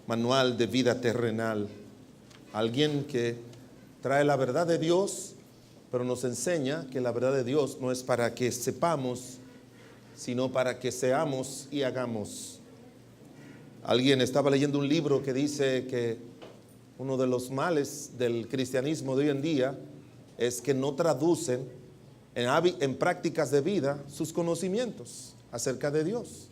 manual de vida terrenal. Alguien que trae la verdad de Dios, pero nos enseña que la verdad de Dios no es para que sepamos, sino para que seamos y hagamos. Alguien estaba leyendo un libro que dice que uno de los males del cristianismo de hoy en día es que no traducen en prácticas de vida sus conocimientos acerca de Dios.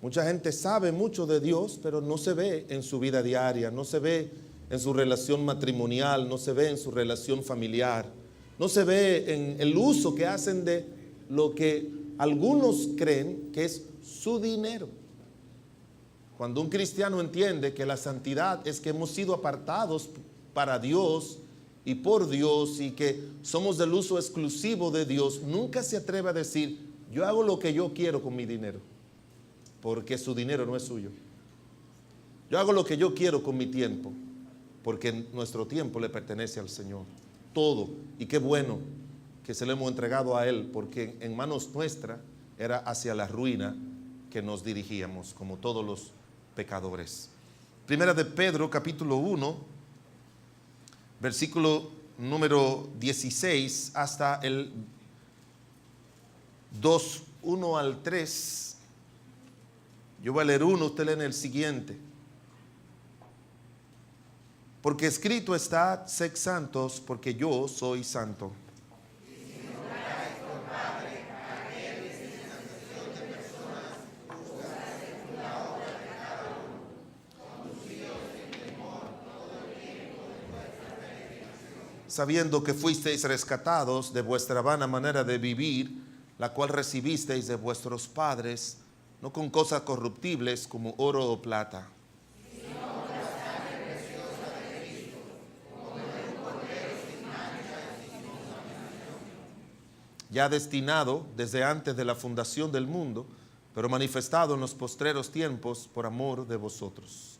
Mucha gente sabe mucho de Dios, pero no se ve en su vida diaria, no se ve en su relación matrimonial, no se ve en su relación familiar, no se ve en el uso que hacen de lo que algunos creen que es su dinero. Cuando un cristiano entiende que la santidad es que hemos sido apartados para Dios y por Dios y que somos del uso exclusivo de Dios, nunca se atreve a decir, yo hago lo que yo quiero con mi dinero, porque su dinero no es suyo. Yo hago lo que yo quiero con mi tiempo, porque nuestro tiempo le pertenece al Señor. Todo. Y qué bueno que se lo hemos entregado a Él, porque en manos nuestras era hacia la ruina que nos dirigíamos, como todos los pecadores. Primera de Pedro, capítulo 1, versículo número 16 hasta el 2, 1 al 3. Yo voy a leer uno, usted lee en el siguiente. Porque escrito está, sed santos, porque yo soy santo. Sabiendo que fuisteis rescatados de vuestra vana manera de vivir, la cual recibisteis de vuestros padres, no con cosas corruptibles como oro o plata, sino con la sangre preciosa de Cristo, como de un cordero sin mancha y sin contaminación, ya destinado desde antes de la fundación del mundo, pero manifestado en los postreros tiempos por amor de vosotros.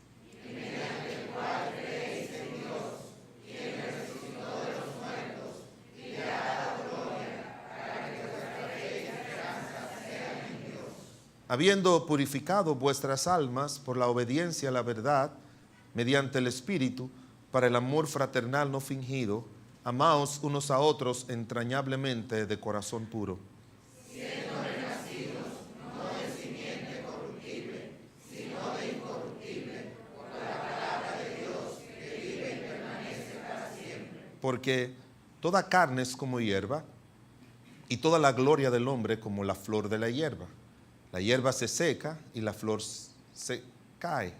Habiendo purificado vuestras almas por la obediencia a la verdad, mediante el Espíritu, para el amor fraternal no fingido, amaos unos a otros entrañablemente de corazón puro. Siendo renacidos, no de simiente corruptible, sino de incorruptible, por la palabra de Dios que vive y permanece para siempre. Porque toda carne es como hierba, y toda la gloria del hombre como la flor de la hierba. La hierba se seca y la flor se cae.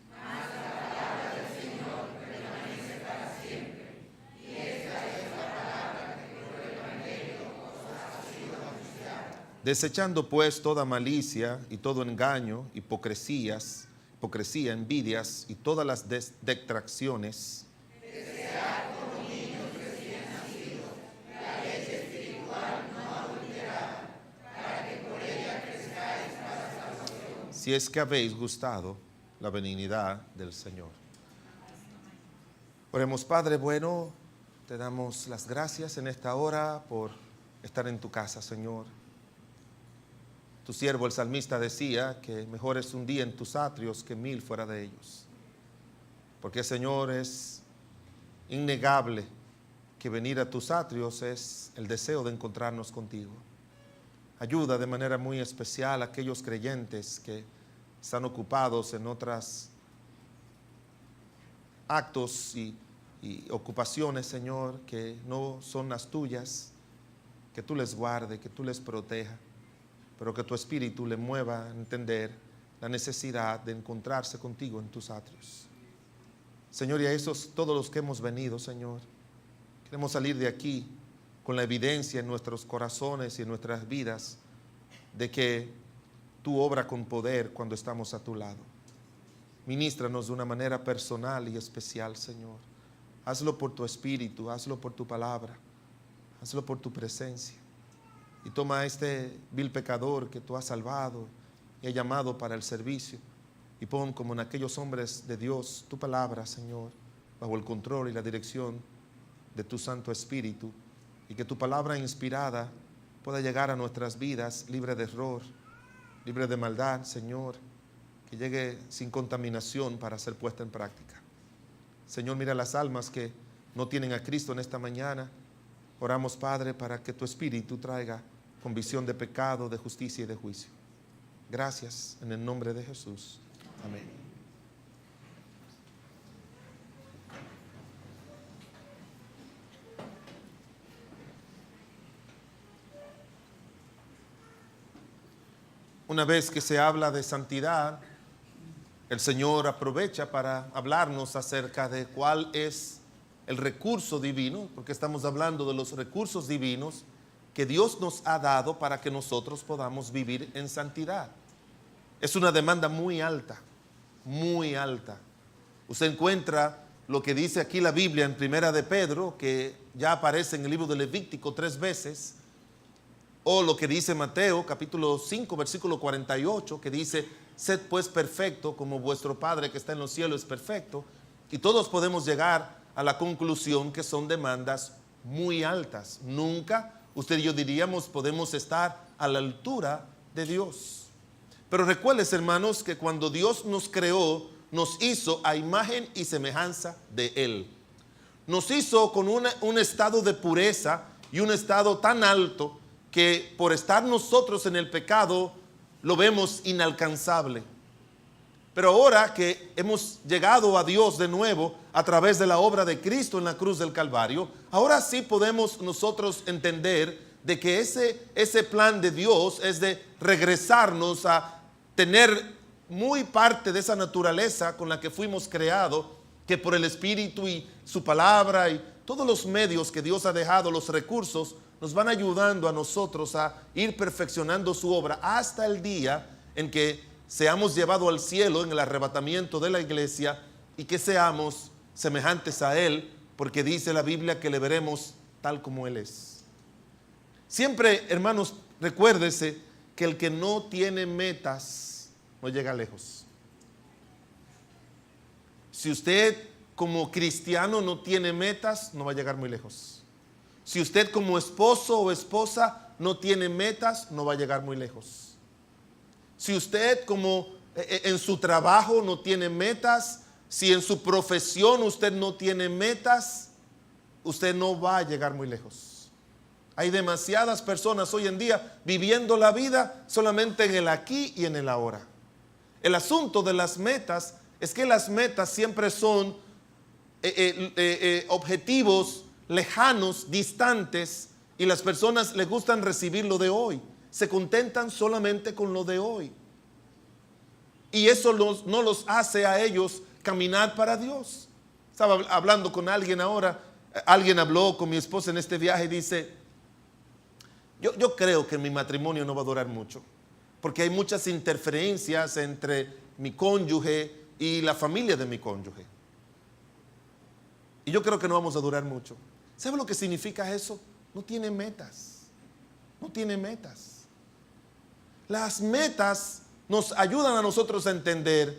Mas la palabra del Señor permanece para siempre. Y esta es la palabra que por el Evangelio os ha sido anunciada. Desechando pues toda malicia y todo engaño, hipocresía, envidias y todas las detracciones, si es que habéis gustado la benignidad del Señor. Oremos. Padre bueno, te damos las gracias en esta hora por estar en tu casa, Señor. Tu siervo el salmista decía que mejor es un día en tus atrios que 1000 fuera de ellos. Porque, Señor, es innegable que venir a tus atrios es el deseo de encontrarnos contigo. Ayuda de manera muy especial a aquellos creyentes que están ocupados en otros actos y ocupaciones, Señor, que no son las tuyas, que tú les guarde, que tú les proteja, pero que tu Espíritu le mueva a entender la necesidad de encontrarse contigo en tus atrios. Señor, y a esos todos los que hemos venido, Señor, queremos salir de aquí con la evidencia en nuestros corazones y en nuestras vidas de que tú obras con poder cuando estamos a tu lado. Ministranos de una manera personal y especial, Señor. Hazlo por tu Espíritu, hazlo por tu palabra, hazlo por tu presencia. Y toma a este vil pecador que tú has salvado y has llamado para el servicio y pon como en aquellos hombres de Dios tu palabra, Señor, bajo el control y la dirección de tu Santo Espíritu, y que tu palabra inspirada pueda llegar a nuestras vidas libre de error, libre de maldad, Señor. que llegue sin contaminación para ser puesta en práctica. Señor, mira las almas que no tienen a Cristo en esta mañana. Oramos, Padre, para que tu Espíritu traiga convicción de pecado, de justicia y de juicio. Gracias en el nombre de Jesús. Amén. Una vez que se habla de santidad, el Señor aprovecha para hablarnos acerca de cuál es el recurso divino, porque estamos hablando de los recursos divinos que Dios nos ha dado para que nosotros podamos vivir en santidad. Es una demanda muy alta, muy alta. Usted encuentra lo que dice aquí la Biblia en Primera de Pedro, que ya aparece en el libro de Levítico 3 veces, o lo que dice Mateo capítulo 5 versículo 48, que dice: sed pues perfecto como vuestro Padre que está en los cielos es perfecto. Y todos podemos llegar a la conclusión que son demandas muy altas. Nunca usted y yo diríamos podemos estar a la altura de Dios. Pero recuerden, hermanos, que cuando Dios nos creó, nos hizo a imagen y semejanza de Él. Nos hizo con un estado de pureza y un estado tan alto que por estar nosotros en el pecado lo vemos inalcanzable. Pero ahora que hemos llegado a Dios de nuevo a través de la obra de Cristo en la cruz del Calvario, ahora sí podemos nosotros entender de que ese plan de Dios es de regresarnos a tener muy parte de esa naturaleza con la que fuimos creados, que por el Espíritu y su palabra y todos los medios que Dios ha dejado, los recursos, nos van ayudando a nosotros a ir perfeccionando su obra hasta el día en que seamos llevados al cielo en el arrebatamiento de la iglesia y que seamos semejantes a Él, porque dice la Biblia que le veremos tal como Él es. Siempre, hermanos, recuérdese que el que no tiene metas no llega lejos. Si usted como cristiano no tiene metas, no va a llegar muy lejos. Si usted como esposo o esposa no tiene metas, no va a llegar muy lejos. Si usted como en su trabajo no tiene metas, si en su profesión usted no tiene metas, usted no va a llegar muy lejos. Hay demasiadas personas hoy en día viviendo la vida solamente en el aquí y en el ahora. El asunto de las metas es que las metas siempre son objetivos lejanos, distantes, y las personas les gustan recibir lo de hoy, se contentan solamente con lo de hoy, y eso no los hace a ellos caminar para Dios. Estaba hablando con alguien ahora, alguien habló con mi esposa en este viaje y dice: yo creo que mi matrimonio no va a durar mucho, porque hay muchas interferencias entre mi cónyuge y la familia de mi cónyuge, y yo creo que no vamos a durar mucho. ¿Sabe lo que significa eso? No tiene metas. No tiene metas. Las metas nos ayudan a nosotros a entender: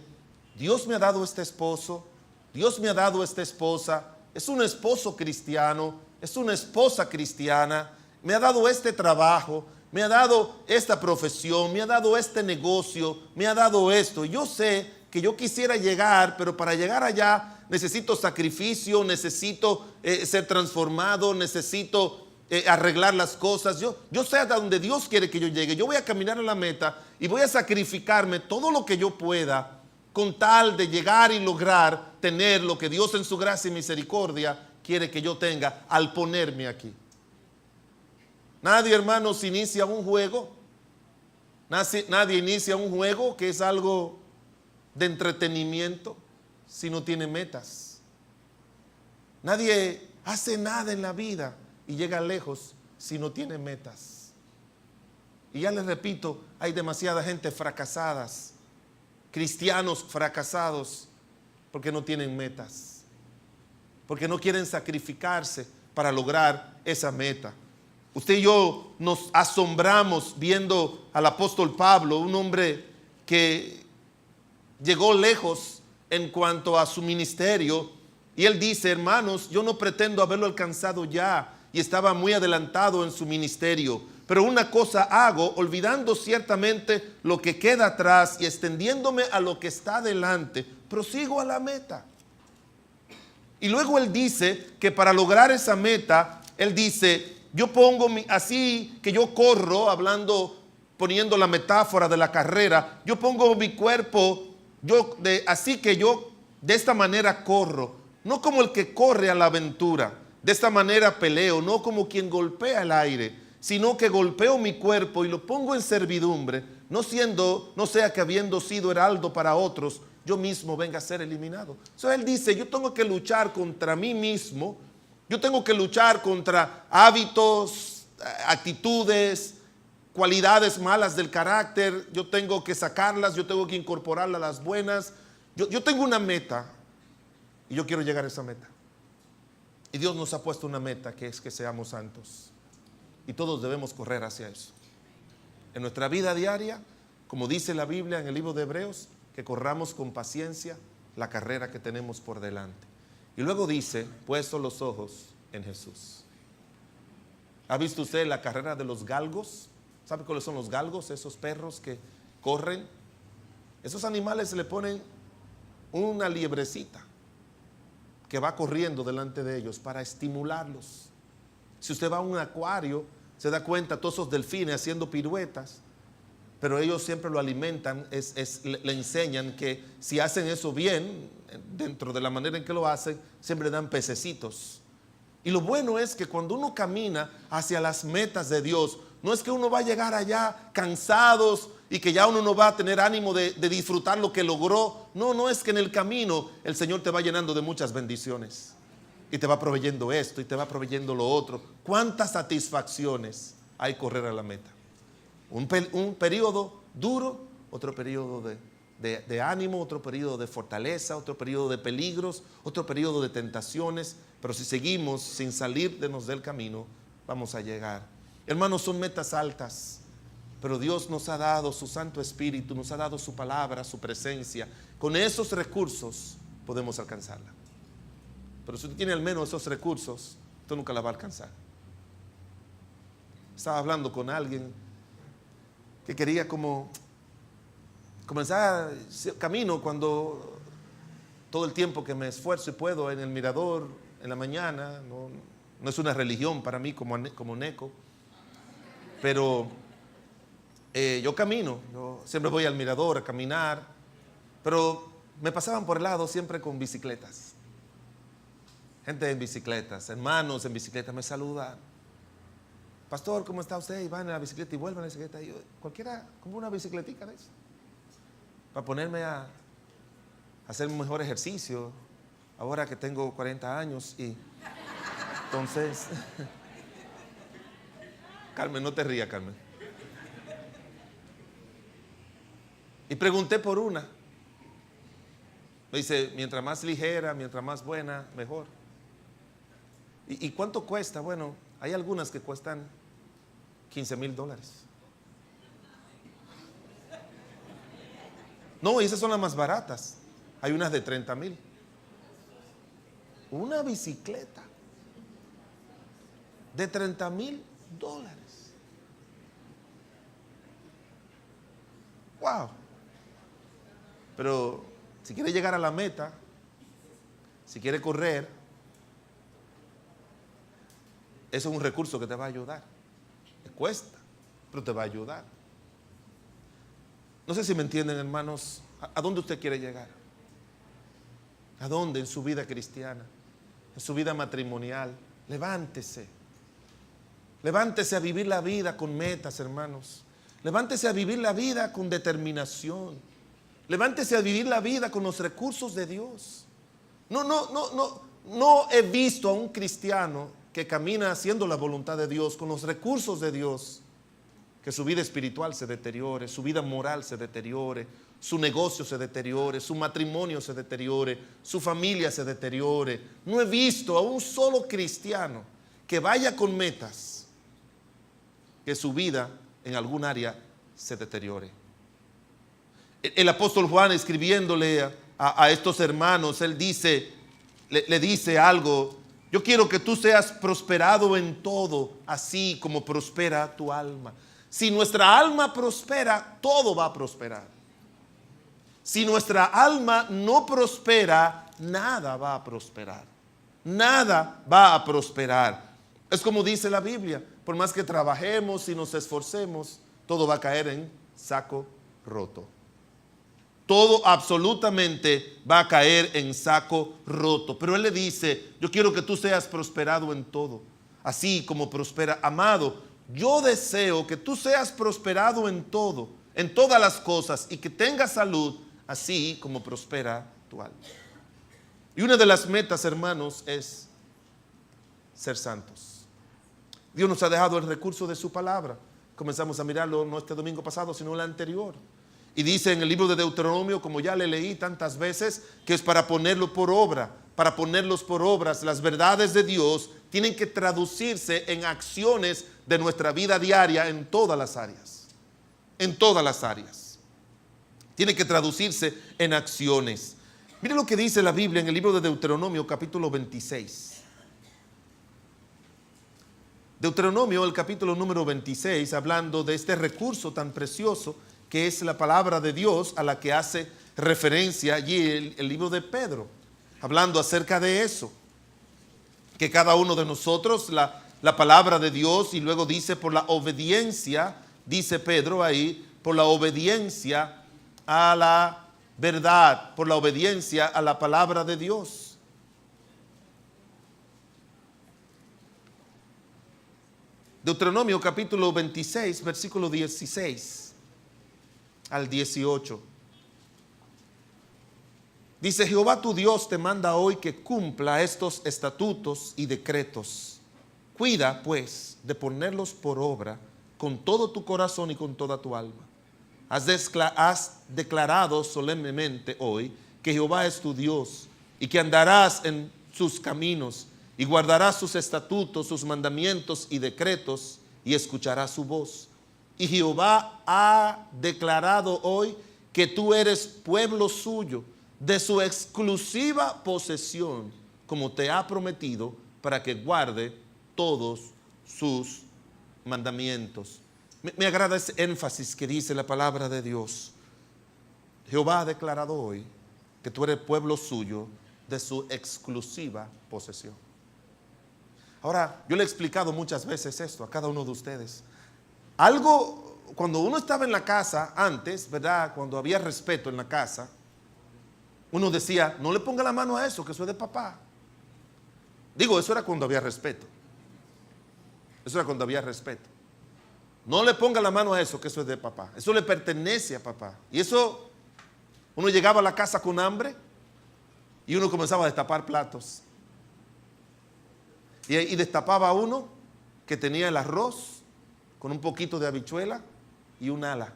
Dios me ha dado este esposo, Dios me ha dado esta esposa, es un esposo cristiano, es una esposa cristiana, me ha dado este trabajo, me ha dado esta profesión, me ha dado este negocio, me ha dado esto. Yo sé que yo quisiera llegar, pero para llegar allá necesito sacrificio, necesito ser transformado, necesito arreglar las cosas. Yo sé hasta donde Dios quiere que yo llegue. Yo voy a caminar a la meta y voy a sacrificarme todo lo que yo pueda con tal de llegar y lograr tener lo que Dios en su gracia y misericordia quiere que yo tenga al ponerme aquí. Nadie, hermanos, inicia un juego. Nadie inicia un juego que es algo de entretenimiento si no tiene metas. Nadie hace nada en la vida y llega lejos si no tiene metas. Y ya les repito, hay demasiada gente fracasadas, cristianos fracasados, porque no tienen metas, porque no quieren sacrificarse para lograr esa meta. Usted y yo nos asombramos viendo al apóstol Pablo, un hombre que llegó lejos en cuanto a su ministerio, y él dice: hermanos, yo no pretendo haberlo alcanzado ya, y estaba muy adelantado en su ministerio, Pero una cosa hago, olvidando ciertamente lo que queda atrás y extendiéndome a lo que está delante, prosigo a la meta. Y luego él dice que para lograr esa meta, él dice, yo pongo así que yo corro, poniendo la metáfora de la carrera, yo pongo mi cuerpo, así que yo de esta manera corro, no como el que corre a la aventura, de esta manera peleo, no como quien golpea el aire, sino que golpeo mi cuerpo y lo pongo en servidumbre, no sea que habiendo sido heraldo para otros, yo mismo venga a ser eliminado. Entonces él dice, yo tengo que luchar contra mí mismo, yo tengo que luchar contra hábitos, actitudes, cualidades malas del carácter, yo tengo que sacarlas, yo tengo que incorporarlas a las buenas. Yo tengo una meta y yo quiero llegar a esa meta. Y Dios nos ha puesto una meta que es que seamos santos. Y todos debemos correr hacia eso. En nuestra vida diaria, como dice la Biblia en el libro de Hebreos, que corramos con paciencia la carrera que tenemos por delante. Y luego dice, puesto los ojos en Jesús. ¿Ha visto usted la carrera de los galgos? ¿Sabe cuáles son los galgos? Esos perros que corren. Esos animales se le ponen una liebrecita que va corriendo delante de ellos para estimularlos. Si usted va a un acuario, se da cuenta todos esos delfines haciendo piruetas, pero ellos siempre lo alimentan, le enseñan que si hacen eso bien, dentro de la manera en que lo hacen, siempre dan pececitos. Y lo bueno es que cuando uno camina hacia las metas de Dios, no es que uno va a llegar allá cansados y que ya uno no va a tener ánimo de disfrutar lo que logró. No es que en el camino el Señor te va llenando de muchas bendiciones. Y te va proveyendo esto y te va proveyendo lo otro. ¿Cuántas satisfacciones hay correr a la meta? Un periodo duro, otro periodo de ánimo, otro periodo de fortaleza, otro periodo de peligros, otro periodo de tentaciones. Pero si seguimos sin salirnos del camino, vamos a llegar. Hermanos, son metas altas, pero Dios nos ha dado su Santo Espíritu, nos ha dado su palabra, su presencia. Con esos recursos podemos alcanzarla. Pero si usted tiene al menos esos recursos, usted nunca la va a alcanzar. Estaba hablando con alguien que quería comenzar camino cuando todo el tiempo que me esfuerzo y puedo en el mirador en la mañana, no es una religión para mí como Neco, pero yo camino, yo siempre voy al mirador a caminar, pero me pasaban por el lado siempre con bicicletas. Gente en bicicletas, hermanos en bicicletas me saludan. Pastor, ¿cómo está usted? Y van en la bicicleta y vuelven a la bicicleta. Y yo, cualquiera, como una bicicletica de eso. Para ponerme a hacer un mejor ejercicio. Ahora que tengo 40 años y entonces... Carmen, no te rías, Carmen. Y pregunté por una. Me dice, mientras más ligera, mientras más buena, mejor. ¿Y cuánto cuesta? Bueno, hay algunas que cuestan $15,000. No, esas son las más baratas. Hay unas de 30,000. Una bicicleta de $30,000. Wow. Pero si quiere llegar a la meta, si quiere correr, eso es un recurso que te va a ayudar. Te cuesta, pero te va a ayudar. No sé si me entienden, hermanos. ¿A dónde usted quiere llegar? ¿A dónde en su vida cristiana? En su vida matrimonial. Levántese. Levántese a vivir la vida con metas, hermanos. Levántese a vivir la vida con determinación. Levántese a vivir la vida con los recursos de Dios. No he visto a un cristiano que camina haciendo la voluntad de Dios, con los recursos de Dios, que su vida espiritual se deteriore, su vida moral se deteriore, su negocio se deteriore, su matrimonio se deteriore, su familia se deteriore. No he visto a un solo cristiano que vaya con metas, que su vida en algún área se deteriore. El apóstol Juan, escribiéndole a estos hermanos, él dice, le dice algo. Yo quiero que tú seas prosperado en todo, así como prospera tu alma. Si nuestra alma prospera, todo va a prosperar. Si nuestra alma no prospera, nada va a prosperar. Nada va a prosperar. Es como dice la Biblia, por más que trabajemos y nos esforcemos, todo va a caer en saco roto. Todo absolutamente va a caer en saco roto. Pero Él le dice, yo quiero que tú seas prosperado en todo, así como prospera. Amado, yo deseo que tú seas prosperado en todo, en todas las cosas, y que tengas salud, así como prospera tu alma. Y una de las metas, hermanos, es ser santos. Dios nos ha dejado el recurso de su palabra. Comenzamos a mirarlo no este domingo pasado, sino el anterior. Y dice en el libro de Deuteronomio, como ya le leí tantas veces, que es para ponerlo por obra. Para ponerlos por obras, las verdades de Dios tienen que traducirse en acciones de nuestra vida diaria en todas las áreas. En todas las áreas. Tiene que traducirse en acciones. Mire lo que dice la Biblia en el libro de Deuteronomio, capítulo 26. Deuteronomio, el capítulo número 26, hablando de este recurso tan precioso que es la palabra de Dios, a la que hace referencia allí el libro de Pedro, hablando acerca de eso, que cada uno de nosotros, la palabra de Dios, y luego dice por la obediencia, dice Pedro ahí, por la obediencia a la verdad, por la obediencia a la palabra de Dios. Deuteronomio capítulo 26, versículo 16 al 18. Dice, Jehová tu Dios te manda hoy que cumpla estos estatutos y decretos. Cuida, pues, de ponerlos por obra con todo tu corazón y con toda tu alma. Has declarado solemnemente hoy que Jehová es tu Dios y que andarás en sus caminos y guardarás sus estatutos, sus mandamientos y decretos y escucharás su voz. Y Jehová ha declarado hoy que tú eres pueblo suyo, de su exclusiva posesión, como te ha prometido, para que guarde todos sus mandamientos. Me agrada ese énfasis que dice la palabra de Dios. Jehová ha declarado hoy que tú eres pueblo suyo, de su exclusiva posesión. Ahora, yo le he explicado muchas veces esto a cada uno de ustedes. Algo, cuando uno estaba en la casa antes, ¿verdad? Cuando había respeto en la casa, uno decía, no le ponga la mano a eso, que eso es de papá. Digo, eso era cuando había respeto. Eso era cuando había respeto. No le ponga la mano a eso, que eso es de papá. Eso le pertenece a papá. Y eso, uno llegaba a la casa con hambre y uno comenzaba a destapar platos. Y destapaba uno que tenía el arroz con un poquito de habichuela y un ala.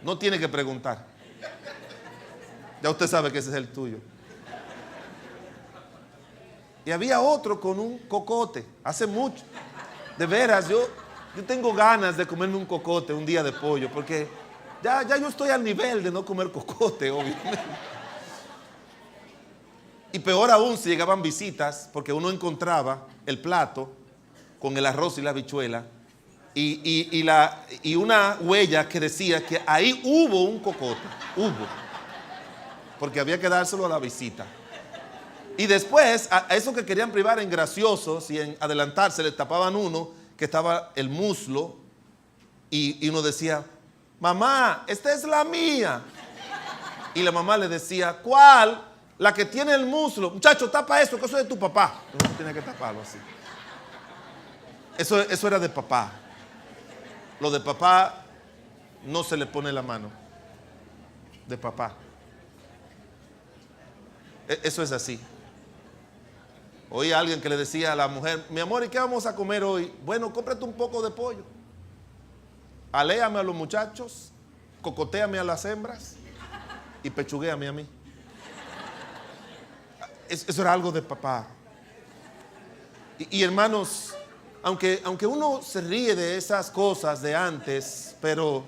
No tiene que preguntar. Ya usted sabe que ese es el tuyo. Y había otro con un cocote, hace mucho. De veras, yo tengo ganas de comerme un cocote un día de pollo, porque ya yo estoy al nivel de no comer cocote, obviamente. Y peor aún si llegaban visitas, porque uno encontraba el plato con el arroz y la habichuela y una huella que decía que ahí hubo un cocote, porque había que dárselo a la visita. Y después, a eso que querían privar en graciosos y en adelantarse, le tapaban uno que estaba el muslo y uno decía, mamá, esta es la mía. Y la mamá le decía, ¿cuál? La que tiene el muslo. Muchacho, tapa eso, que eso es de tu papá. Uno tiene que taparlo así. Eso era de papá. Lo de papá no se le pone la mano. De papá. Eso es así. Oí a alguien que le decía a la mujer, mi amor, ¿y qué vamos a comer hoy? Bueno, cómprate un poco de pollo. Aléame a los muchachos, cocotéame a las hembras y pechuguéame a mí. Eso era algo de papá. Y hermanos, aunque uno se ríe de esas cosas de antes, pero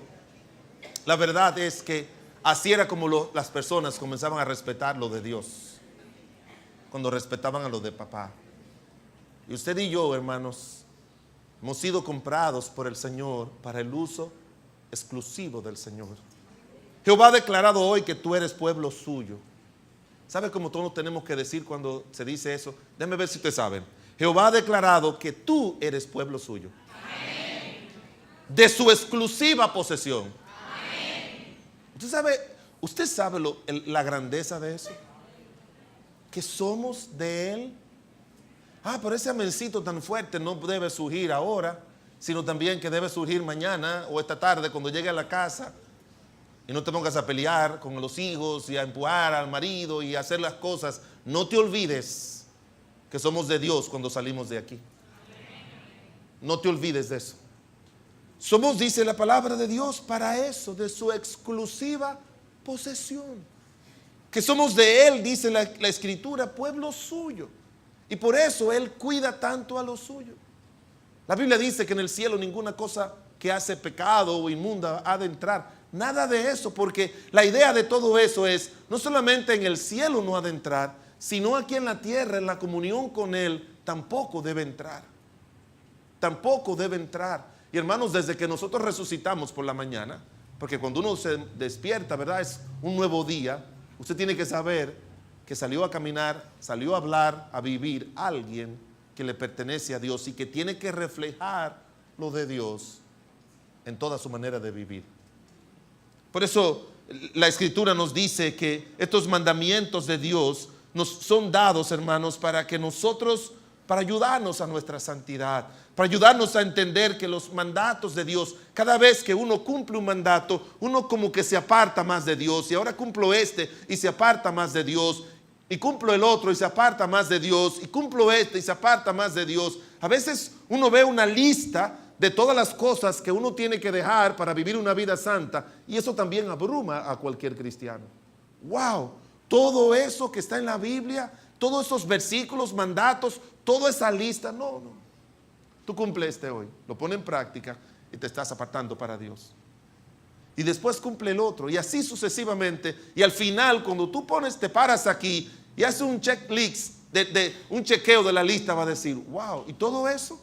la verdad es que Así era como las personas comenzaban a respetar lo de Dios, cuando respetaban a lo de papá. Y usted y yo, hermanos, hemos sido comprados por el Señor para el uso exclusivo del Señor. Jehová ha declarado hoy que tú eres pueblo suyo. ¿Sabe cómo todos tenemos que decir cuando se dice eso? Déjenme ver si ustedes saben. Jehová ha declarado que tú eres pueblo suyo. Amén. De su exclusiva posesión. Amén. ¿Usted sabe la grandeza de eso? Que somos de Él. Pero ese amencito tan fuerte no debe surgir ahora, sino también que debe surgir mañana o esta tarde cuando llegue a la casa y no te pongas a pelear con los hijos y a empujar al marido y a hacer las cosas. No te olvides que somos de Dios cuando salimos de aquí. No te olvides de eso. Somos, dice la palabra de Dios, para eso, de su exclusiva posesión. Que somos de Él, dice la Escritura, pueblo suyo. Y por eso Él cuida tanto a lo suyo. La Biblia dice que en el cielo ninguna cosa que hace pecado o inmunda ha de entrar. Nada de eso, porque la idea de todo eso es, no solamente en el cielo no ha de entrar, sino aquí en la tierra, en la comunión con Él, tampoco debe entrar. Tampoco debe entrar. Y hermanos, desde que nosotros resucitamos por la mañana, porque cuando uno se despierta, ¿verdad? Es un nuevo día. Usted tiene que saber que salió a caminar, salió a hablar, a vivir alguien que le pertenece a Dios y que tiene que reflejar lo de Dios en toda su manera de vivir. Por eso la Escritura nos dice que estos mandamientos de Dios nos son dados, hermanos, para que nosotros, para ayudarnos a nuestra santidad, para ayudarnos a entender que los mandatos de Dios, cada vez que uno cumple un mandato, uno como que se aparta más de Dios, y ahora cumplo este y se aparta más de Dios, y cumplo el otro y se aparta más de Dios, y cumplo este y se aparta más de Dios. A veces uno ve una lista de todas las cosas que uno tiene que dejar para vivir una vida santa, y eso también abruma a cualquier cristiano. ¡Wow! Todo eso que está en la Biblia, todos esos versículos, mandatos, toda esa lista, no. Tú cumples este hoy, lo pones en práctica y te estás apartando para Dios. Y después cumple el otro, y así sucesivamente. Y al final, cuando tú te paras aquí y haces un checklist, un chequeo de la lista, va a decir, wow, y todo eso,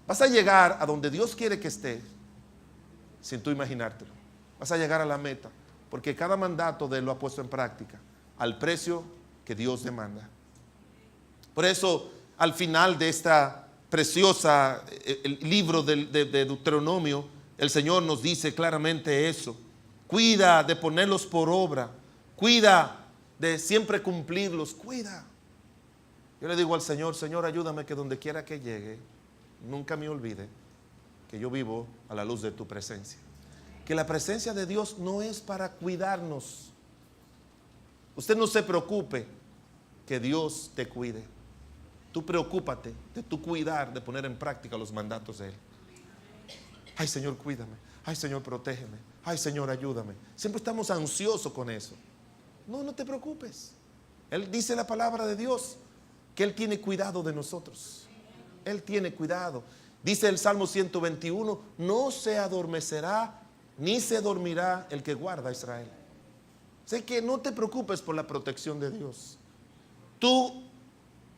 vas a llegar a donde Dios quiere que estés, sin tú imaginártelo. Vas a llegar a la meta, porque cada mandato de Él lo ha puesto en práctica, al precio que Dios demanda. Por eso, al final de esta preciosa el libro de Deuteronomio, el Señor nos dice claramente eso. Cuida de ponerlos por obra, cuida de siempre cumplirlos, cuida. Yo le digo al Señor, Señor, ayúdame que donde quiera que llegue, nunca me olvide que yo vivo a la luz de tu presencia. Que la presencia de Dios no es para cuidarnos. Usted no se preocupe, que Dios te cuide. Tú preocúpate de tu cuidar, de poner en práctica los mandatos de Él. Ay, Señor, cuídame. Ay, Señor, protégeme. Ay, Señor, ayúdame. Siempre estamos ansiosos con eso. No te preocupes. Él dice la palabra de Dios que Él tiene cuidado de nosotros. Él tiene cuidado. Dice el Salmo 121, no se adormecerá ni se dormirá el que guarda a Israel. Sé que no te preocupes por la protección de Dios. Tú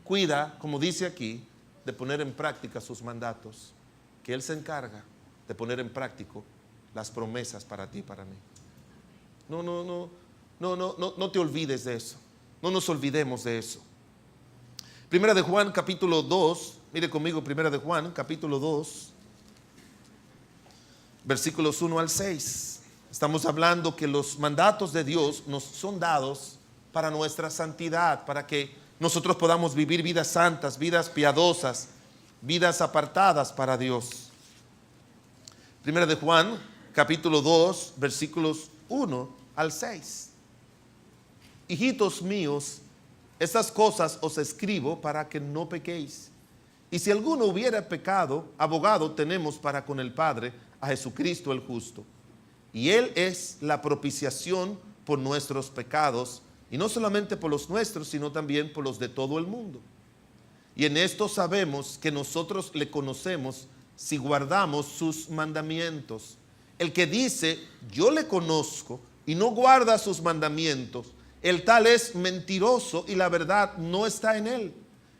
cuida, como dice aquí, de poner en práctica sus mandatos, que Él se encarga de poner en práctica las promesas para ti y para mí. No te olvides de eso. No nos olvidemos de eso. Primera de Juan, capítulo 2. Mire conmigo, Primera de Juan, capítulo 2, versículos 1 al 6. Estamos hablando que los mandatos de Dios nos son dados para nuestra santidad, para que nosotros podamos vivir vidas santas, vidas piadosas, vidas apartadas para Dios. Primera de Juan, capítulo 2, versículos 1 al 6. Hijitos míos, estas cosas os escribo para que no pequéis. Y si alguno hubiera pecado, abogado tenemos para con el Padre, a Jesucristo el justo. Y Él es la propiciación por nuestros pecados, y no solamente por los nuestros, sino también por los de todo el mundo. Y en esto sabemos que nosotros le conocemos si guardamos sus mandamientos. El que dice, yo le conozco y no guarda sus mandamientos, el tal es mentiroso y la verdad no está en él.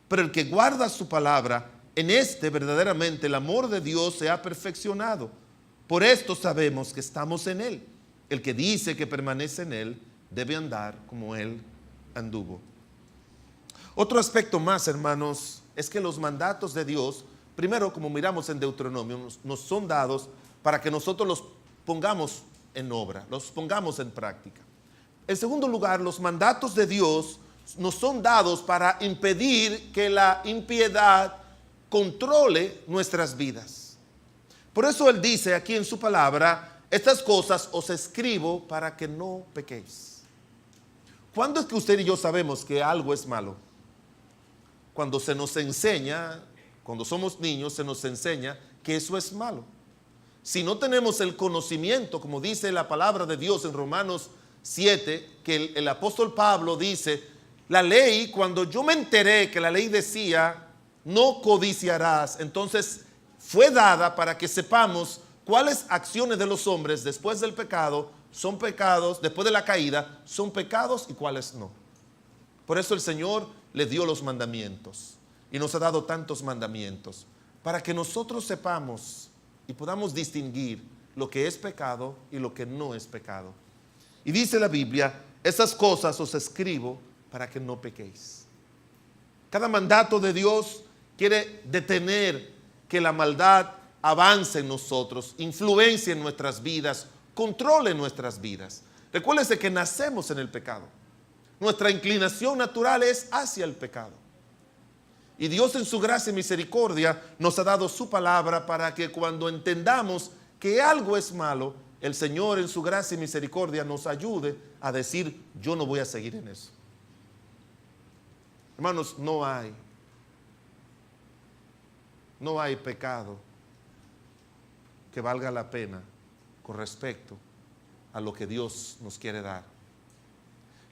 Pero el que guarda su palabra, en este verdaderamente el amor de Dios se ha perfeccionado. Por esto sabemos que estamos en él. El que dice que permanece en él debe andar como él anduvo. Otro aspecto más, hermanos, es que los mandatos de Dios, primero, como miramos en Deuteronomio, nos son dados para que nosotros los pongamos en obra, los pongamos en práctica. En segundo lugar, los mandatos de Dios nos son dados para impedir que la impiedad controle nuestras vidas. Por eso Él dice aquí en su palabra, estas cosas os escribo para que no pequéis. ¿Cuándo es que usted y yo sabemos que algo es malo? Cuando se nos enseña, cuando somos niños, se nos enseña que eso es malo. Si no tenemos el conocimiento, como dice la palabra de Dios en Romanos 7, que el apóstol Pablo dice, la ley, cuando yo me enteré que la ley decía, no codiciarás, entonces fue dada para que sepamos cuáles acciones de los hombres después del pecado son pecados, después de la caída, son pecados y cuáles no. Por eso el Señor le dio los mandamientos y nos ha dado tantos mandamientos para que nosotros sepamos y podamos distinguir lo que es pecado y lo que no es pecado. Y dice la Biblia, esas cosas os escribo para que no pequéis. Cada mandato de Dios quiere detener que la maldad avance en nosotros, influencie en nuestras vidas, controle nuestras vidas. Recuérdese que nacemos en el pecado. Nuestra inclinación natural es hacia el pecado. Y Dios en su gracia y misericordia nos ha dado su palabra para que cuando entendamos que algo es malo, el Señor en su gracia y misericordia nos ayude a decir, yo no voy a seguir en eso. Hermanos, no hay pecado que valga la pena con respecto a lo que Dios nos quiere dar.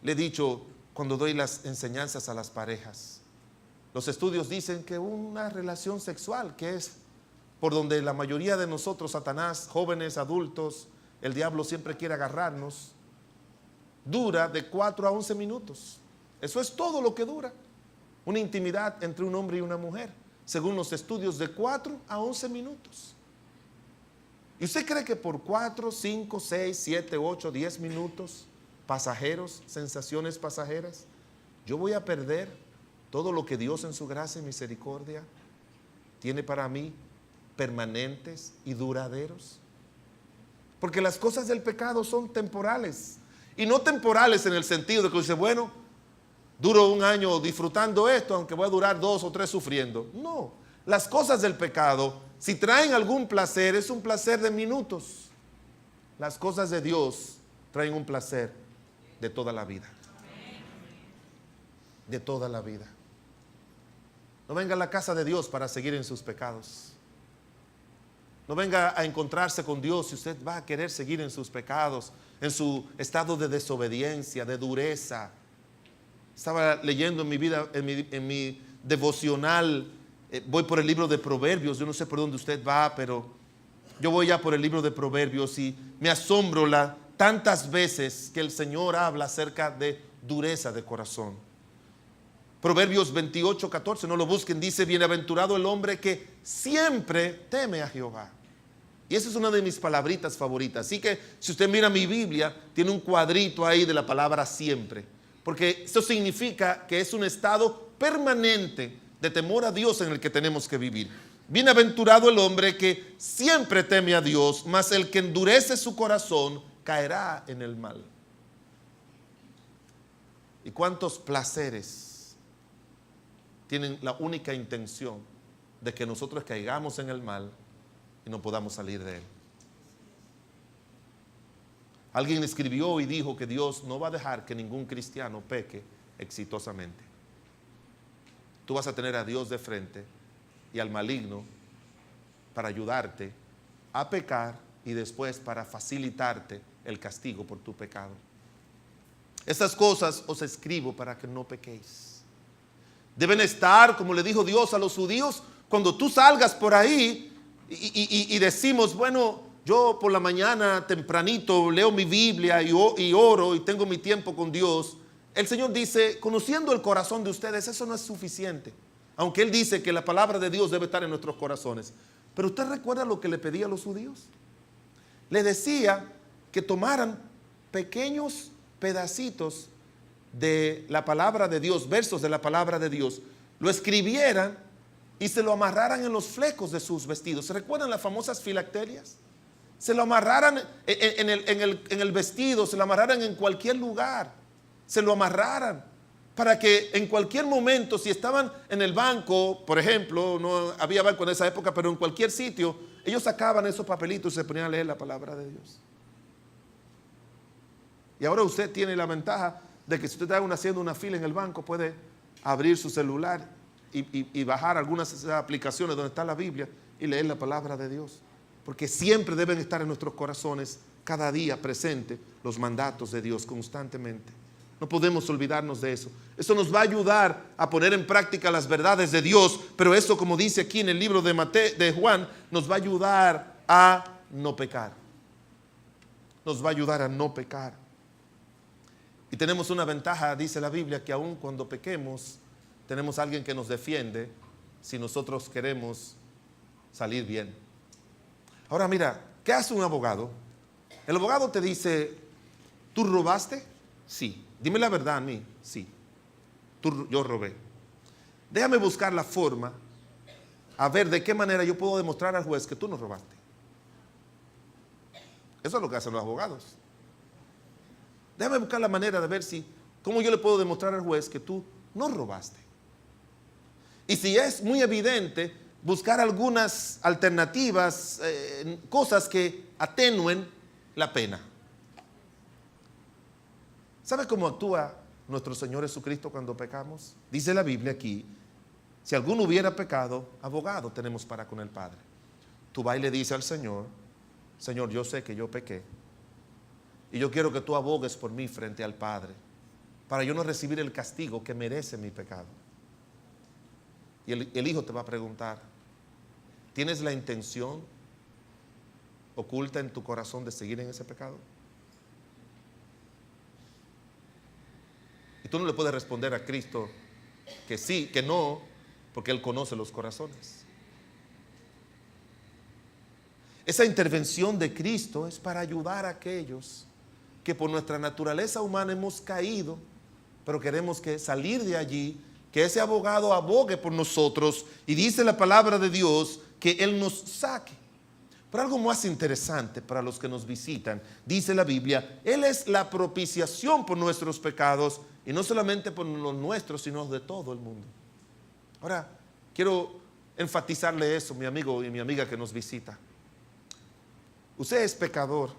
Le he dicho cuando doy las enseñanzas a las parejas, los estudios dicen que una relación sexual, que es por donde la mayoría de nosotros, Satanás, jóvenes, adultos, el diablo siempre quiere agarrarnos, dura de 4 a 11 minutos. Eso es todo lo que dura. Una intimidad entre un hombre y una mujer, según los estudios, de 4 a 11 minutos. ¿Y usted cree que por 4, 5, 6, 7, 8, 10 minutos, pasajeros, sensaciones pasajeras, yo voy a perder todo lo que Dios en su gracia y misericordia tiene para mí, permanentes y duraderos? Porque las cosas del pecado son temporales. Y no temporales en el sentido de que dice, bueno, duro 1 año disfrutando esto, aunque voy a durar 2 o 3 sufriendo. No, las cosas del pecado, si traen algún placer, es un placer de minutos. Las cosas de Dios traen un placer de toda la vida. De toda la vida. No venga a la casa de Dios para seguir en sus pecados. No venga a encontrarse con Dios si usted va a querer seguir en sus pecados, en su estado de desobediencia, de dureza. Estaba leyendo en mi vida, en mi devocional, voy por el libro de Proverbios. Yo no sé por dónde usted va, pero yo voy ya por el libro de Proverbios y me asombro tantas veces que el Señor habla acerca de dureza de corazón. Proverbios 28, 14, no lo busquen, dice, bienaventurado el hombre que siempre teme a Jehová. Y esa es una de mis palabritas favoritas. Así que si usted mira mi Biblia, tiene un cuadrito ahí de la palabra siempre. Porque eso significa que es un estado permanente de temor a Dios en el que tenemos que vivir. Bienaventurado el hombre que siempre teme a Dios, mas el que endurece su corazón caerá en el mal. ¿Y cuántos placeres tienen la única intención de que nosotros caigamos en el mal y no podamos salir de él? Alguien escribió y dijo que Dios no va a dejar que ningún cristiano peque exitosamente. Tú vas a tener a Dios de frente y al maligno para ayudarte a pecar y después para facilitarte el castigo por tu pecado. Estas cosas os escribo para que no pequéis. Deben estar, como le dijo Dios a los judíos, cuando tú salgas por ahí y decimos, bueno, yo por la mañana tempranito leo mi Biblia y oro y tengo mi tiempo con Dios, el Señor dice, conociendo el corazón de ustedes, eso no es suficiente. Aunque Él dice que la palabra de Dios debe estar en nuestros corazones. Pero usted recuerda lo que le pedía a los judíos. Le decía que tomaran pequeños pedacitos de la palabra de Dios, versos de la palabra de Dios, lo escribieran y se lo amarraran en los flecos de sus vestidos. ¿Se recuerdan las famosas filacterias? Se lo amarraran en el vestido, se lo amarraran en cualquier lugar, se lo amarraran para que en cualquier momento, si estaban en el banco, por ejemplo, no había banco en esa época, pero en cualquier sitio, ellos sacaban esos papelitos y se ponían a leer la palabra de Dios. Y ahora usted tiene la ventaja de que si usted está haciendo una fila en el banco, puede abrir su celular y bajar algunas aplicaciones donde está la Biblia y leer la palabra de Dios. Porque siempre deben estar en nuestros corazones, cada día presente, los mandatos de Dios constantemente. No podemos olvidarnos de eso. Eso nos va a ayudar a poner en práctica las verdades de Dios, pero eso, como dice aquí en el libro de Juan, nos va a ayudar a no pecar. Nos va a ayudar a no pecar. Y tenemos una ventaja, dice la Biblia, que aun cuando pequemos, tenemos a alguien que nos defiende si nosotros queremos salir bien. Ahora mira, ¿qué hace un abogado? El abogado te dice, ¿tú robaste? Sí. Dime la verdad a mí. Sí. Yo robé. Déjame buscar la forma a ver de qué manera yo puedo demostrar al juez que tú no robaste. Eso es lo que hacen los abogados. Déjame buscar la manera de ver cómo yo le puedo demostrar al juez que tú no robaste. Y si es muy evidente, buscar algunas alternativas, cosas que atenúen la pena. ¿Sabe cómo actúa nuestro Señor Jesucristo cuando pecamos? Dice la Biblia aquí, si alguno hubiera pecado, abogado tenemos para con el Padre. Tú vas y le dices al Señor, Señor, yo sé que yo pequé y yo quiero que tú abogues por mí frente al Padre para yo no recibir el castigo que merece mi pecado. Y el Hijo te va a preguntar, ¿tienes la intención oculta en tu corazón de seguir en ese pecado? Y tú no le puedes responder a Cristo que sí, que no, porque Él conoce los corazones. Esa intervención de Cristo es para ayudar a aquellos que por nuestra naturaleza humana hemos caído, pero queremos salir de allí, que ese abogado abogue por nosotros, y dice la palabra de Dios que Él nos saque. Pero algo más interesante para los que nos visitan, dice la Biblia, Él es la propiciación por nuestros pecados, y no solamente por los nuestros, sino de todo el mundo. Ahora, quiero enfatizarle eso, mi amigo y mi amiga que nos visita. Usted es pecador.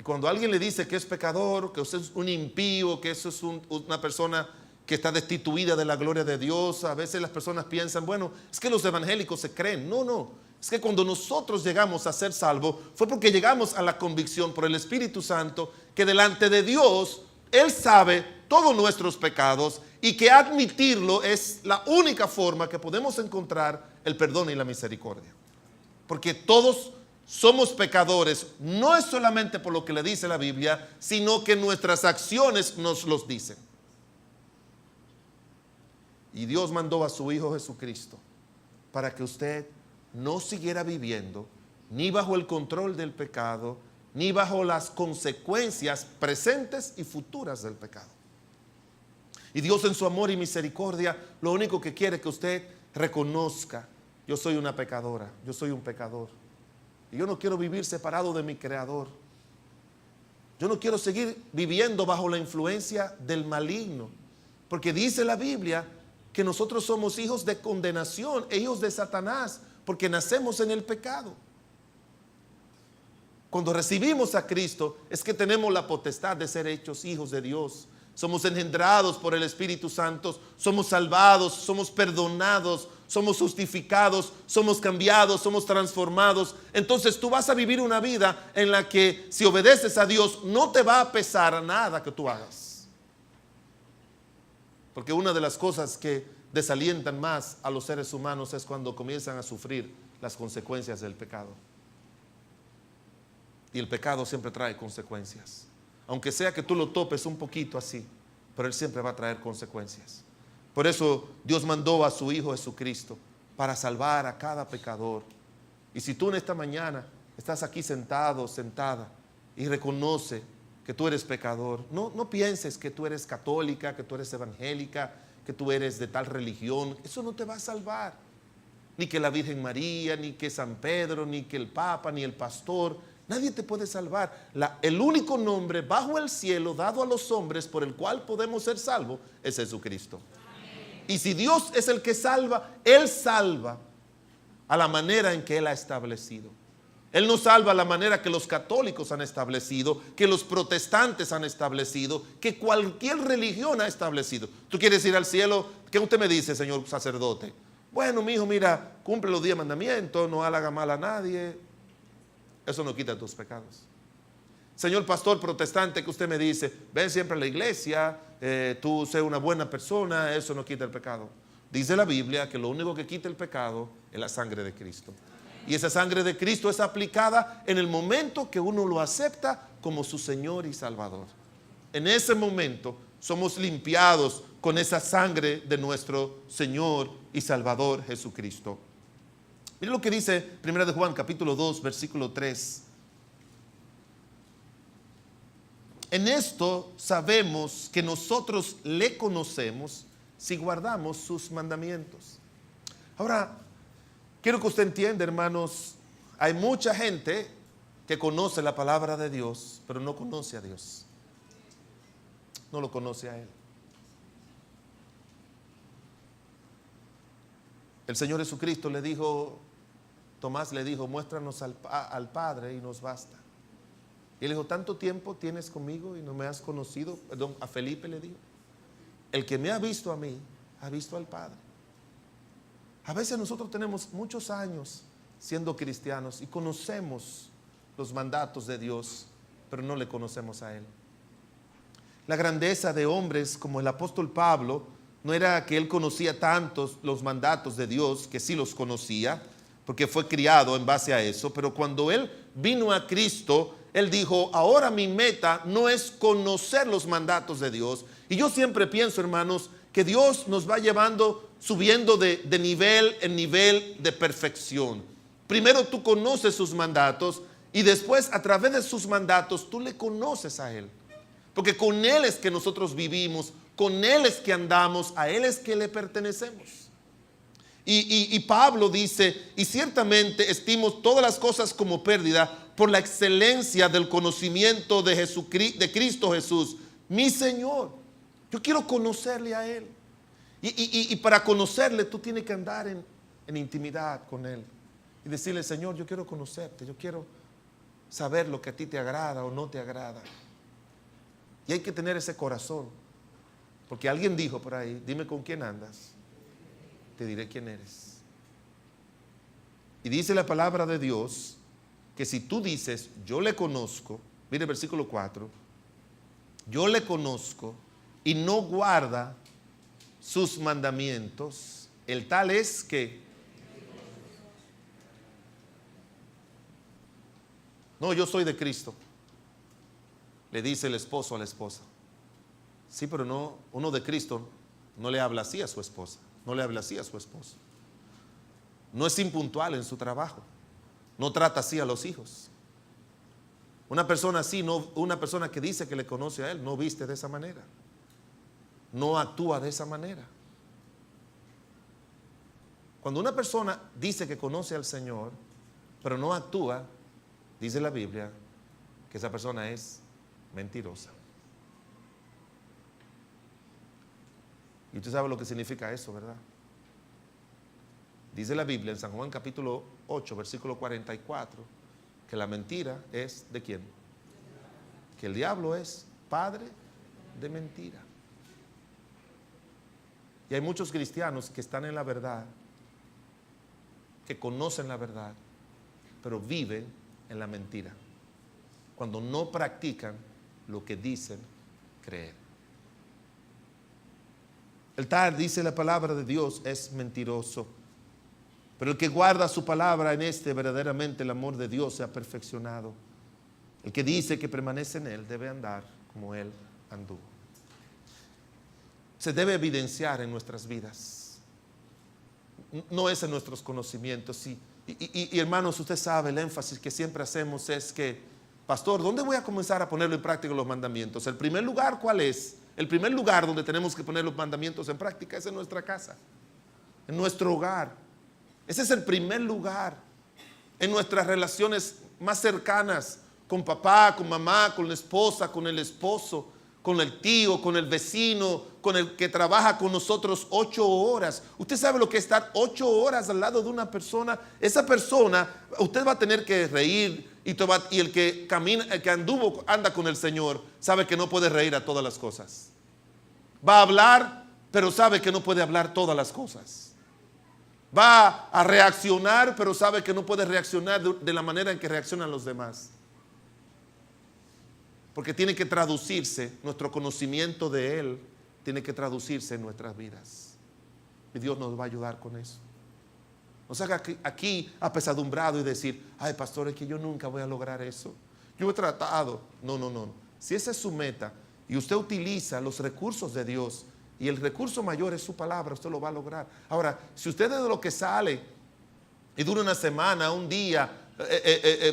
Y cuando alguien le dice que es pecador, que usted es un impío, que eso es una persona que está destituida de la gloria de Dios, a veces las personas piensan, bueno, es que los evangélicos se creen. No, no. Es que cuando nosotros llegamos a ser salvos, fue porque llegamos a la convicción por el Espíritu Santo que delante de Dios, Él sabe todos nuestros pecados y que admitirlo es la única forma que podemos encontrar el perdón y la misericordia. Porque todos somos pecadores, no es solamente por lo que le dice la Biblia, sino que nuestras acciones nos los dicen. Y Dios mandó a su Hijo Jesucristo para que usted no siguiera viviendo ni bajo el control del pecado, ni bajo las consecuencias presentes y futuras del pecado. Y Dios en su amor y misericordia, lo único que quiere es que usted reconozca, yo soy una pecadora, yo soy un pecador. Y yo no quiero vivir separado de mi Creador. Yo no quiero seguir viviendo bajo la influencia del maligno. Porque dice la Biblia que nosotros somos hijos de condenación, hijos de Satanás, porque nacemos en el pecado. Cuando recibimos a Cristo es que tenemos la potestad de ser hechos hijos de Dios. Somos engendrados por el Espíritu Santo, somos salvados, somos perdonados, somos justificados, somos cambiados, somos transformados. Entonces tú vas a vivir una vida en la que si obedeces a Dios no te va a pesar nada que tú hagas. Porque una de las cosas que desalientan más a los seres humanos es cuando comienzan a sufrir las consecuencias del pecado. Y el pecado siempre trae consecuencias. Aunque sea que tú lo topes un poquito así, pero él siempre va a traer consecuencias. Por eso Dios mandó a su Hijo Jesucristo para salvar a cada pecador. Y si tú en esta mañana estás aquí sentado, sentada, y reconoce que tú eres pecador, no pienses que tú eres católica, que tú eres evangélica, que tú eres de tal religión. Eso no te va a salvar. Ni que la Virgen María, ni que San Pedro, ni que el Papa, ni el pastor. Nadie te puede salvar. El único nombre bajo el cielo dado a los hombres por el cual podemos ser salvos es Jesucristo. Amén. Y si Dios es el que salva, Él salva a la manera en que Él ha establecido. Él no salva a la manera que los católicos han establecido, que los protestantes han establecido, que cualquier religión ha establecido. ¿Tú quieres ir al cielo? ¿Qué usted me dice, señor sacerdote? Bueno, mi hijo, mira, cumple los 10 mandamientos, no haga mal a nadie. Eso no quita tus pecados. Señor pastor protestante, que usted me dice, ven siempre a la iglesia, tú sé una buena persona, eso no quita el pecado. Dice la Biblia que lo único que quita el pecado es la sangre de Cristo. Y esa sangre de Cristo es aplicada en el momento que uno lo acepta como su Señor y Salvador. En ese momento somos limpiados con esa sangre de nuestro Señor y Salvador Jesucristo. Mire lo que dice 1 de Juan capítulo 2 versículo 3. En esto sabemos que nosotros le conocemos si guardamos sus mandamientos. Ahora, quiero que usted entienda, hermanos, hay mucha gente que conoce la palabra de Dios, pero no conoce a Dios. No lo conoce a Él. El Señor Jesucristo le dijo, Tomás le dijo, muéstranos al Padre y nos basta. Y él dijo, tanto tiempo tienes conmigo y no me has conocido. Perdón, a Felipe le dijo, el que me ha visto a mí, ha visto al Padre. A veces nosotros tenemos muchos años siendo cristianos y conocemos los mandatos de Dios, pero no le conocemos a Él. La grandeza de hombres como el apóstol Pablo no era que él conocía tantos los mandatos de Dios, que sí los conocía, porque fue criado en base a eso, pero cuando él vino a Cristo, él dijo, ahora mi meta no es conocer los mandatos de Dios. Y yo siempre pienso, hermanos, que Dios nos va llevando, subiendo de nivel en nivel de perfección. Primero tú conoces sus mandatos y después a través de sus mandatos tú le conoces a Él. Porque con Él es que nosotros vivimos, con Él es que andamos, a Él es que le pertenecemos. Y Pablo dice, y ciertamente estimo todas las cosas como pérdida por la excelencia del conocimiento de Cristo Jesús, mi Señor. Yo quiero conocerle a Él. Y para conocerle tú tienes que andar en intimidad con Él. Y decirle, Señor, yo quiero conocerte, yo quiero saber lo que a ti te agrada o no te agrada. Y hay que tener ese corazón. Porque alguien dijo por ahí, dime con quién andas, te diré quién eres. Y dice la palabra de Dios que si tú dices, yo le conozco, mire el versículo 4, yo le conozco y no guarda sus mandamientos, el tal es que no, yo soy de Cristo, le dice el esposo a la esposa. Sí, pero no, uno de Cristo no le habla así a su esposa, no le habla así a su esposo. No es impuntual en su trabajo, no trata así a los hijos. Una persona así, no, una persona que dice que le conoce a Él, no viste de esa manera, no actúa de esa manera. Cuando una persona dice que conoce al Señor, pero no actúa, dice la Biblia que esa persona es mentirosa. Y usted sabe lo que significa eso, ¿verdad? Dice la Biblia en San Juan capítulo 8, versículo 44, que la mentira es ¿de quién? Que el diablo es padre de mentira. Y hay muchos cristianos que están en la verdad, que conocen la verdad, pero viven en la mentira, cuando no practican lo que dicen creer. El tal, dice la palabra de Dios, es mentiroso. Pero el que guarda su palabra, en este verdaderamente el amor de Dios se ha perfeccionado. El que dice que permanece en Él debe andar como Él anduvo. Se debe evidenciar en nuestras vidas. No es en nuestros conocimientos. Y hermanos, usted sabe, el énfasis que siempre hacemos es que, pastor, ¿dónde voy a comenzar a ponerlo en práctica los mandamientos? ¿El primer lugar cuál es? El primer lugar donde tenemos que poner los mandamientos en práctica es en nuestra casa, en nuestro hogar. Ese es el primer lugar. En nuestras relaciones más cercanas, con papá, con mamá, con la esposa, con el esposo, con el tío, con el vecino, con el que trabaja con nosotros 8 horas. Usted sabe lo que es estar 8 horas al lado de una persona. Esa persona, usted va a tener que reír, y el que camina, el que anda con el Señor, sabe que no puede reír a todas las cosas. Va a hablar, pero sabe que no puede hablar todas las cosas. Va a reaccionar, pero sabe que no puede reaccionar de la manera en que reaccionan los demás. Porque tiene que traducirse, nuestro conocimiento de Él tiene que traducirse en nuestras vidas. Y Dios nos va a ayudar con eso. No se haga aquí apesadumbrado y decir, ay pastor, es que yo nunca voy a lograr eso. Yo he tratado. No. Si esa es su meta y usted utiliza los recursos de Dios, y el recurso mayor es su palabra, usted lo va a lograr. Ahora, si usted es de lo que sale y dura una semana, un día,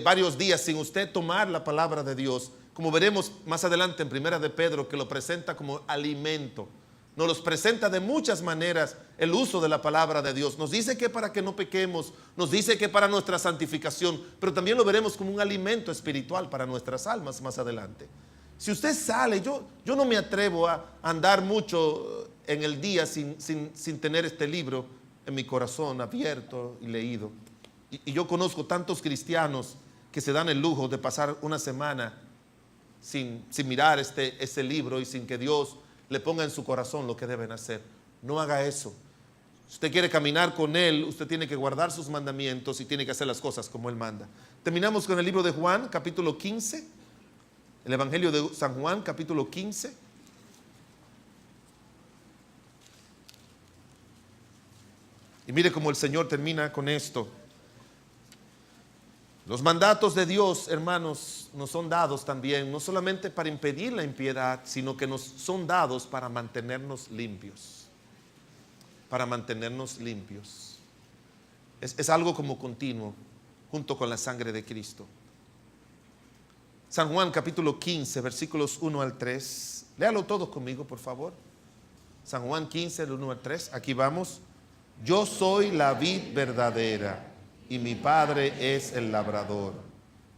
varios días sin usted tomar la palabra de Dios, como veremos más adelante en Primera de Pedro, que lo presenta como alimento, nos los presenta de muchas maneras el uso de la palabra de Dios. Nos dice que para que no pequemos, nos dice que para nuestra santificación, pero también lo veremos como un alimento espiritual para nuestras almas más adelante. Si usted sale, yo no me atrevo a andar mucho en el día sin tener este libro en mi corazón abierto y leído. Y yo conozco tantos cristianos que se dan el lujo de pasar una semana sin mirar ese libro y sin que Dios le ponga en su corazón lo que deben hacer. No haga eso. Si usted quiere caminar con Él, usted tiene que guardar sus mandamientos y tiene que hacer las cosas como Él manda. Terminamos con el libro de Juan, capítulo 15. El Evangelio de San Juan, capítulo 15. Y mire cómo el Señor termina con esto. Los mandatos de Dios, hermanos, nos son dados también, no solamente para impedir la impiedad, sino que nos son dados para mantenernos limpios. Para mantenernos limpios. Es algo como continuo, junto con la sangre de Cristo. San Juan capítulo 15, versículos 1 al 3. Léalo todos conmigo, por favor. San Juan 15, del 1 al 3. Aquí vamos. Yo soy la vid verdadera y mi Padre es el labrador.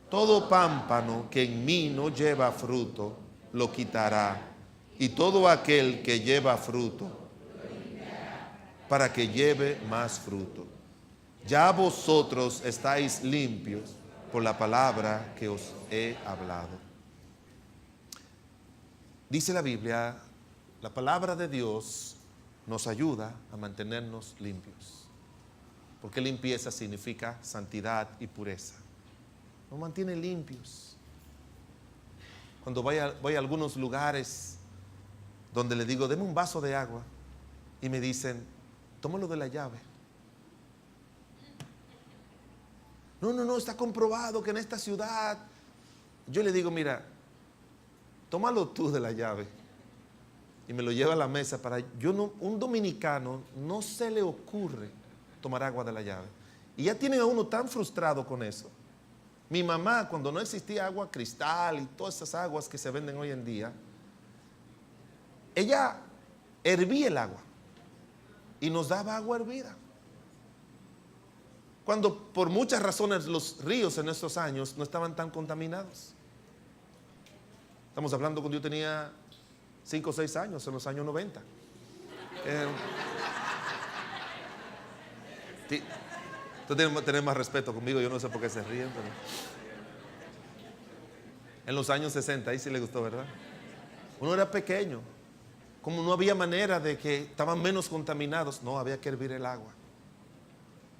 Todo pámpano que en mí no lleva fruto, lo quitará. Y todo aquel que lleva fruto, para que lleve más fruto. Ya vosotros estáis limpios por la palabra que os he hablado. Dice la Biblia, la palabra de Dios nos ayuda a mantenernos limpios. Porque limpieza significa santidad y pureza. Nos mantiene limpios. Cuando voy a algunos lugares donde le digo, deme un vaso de agua, y me dicen, tómalo de la llave. No, está comprobado que en esta ciudad. Yo le digo, mira, tómalo tú de la llave. Y me lo lleva a la mesa un dominicano no se le ocurre tomar agua de la llave. Y ya tienen a uno tan frustrado con eso. Mi mamá, cuando no existía agua cristal y todas esas aguas que se venden hoy en día, ella hervía el agua y nos daba agua hervida. Cuando por muchas razones los ríos en estos años no estaban tan contaminados. Estamos hablando cuando yo tenía 5 o 6 años, en los años 90. Tú tienes que tener más respeto conmigo, yo no sé por qué se ríen, pero en los años 60, ahí sí le gustó, ¿verdad? Uno era pequeño, como no había manera de que estaban menos contaminados, no, había que hervir el agua.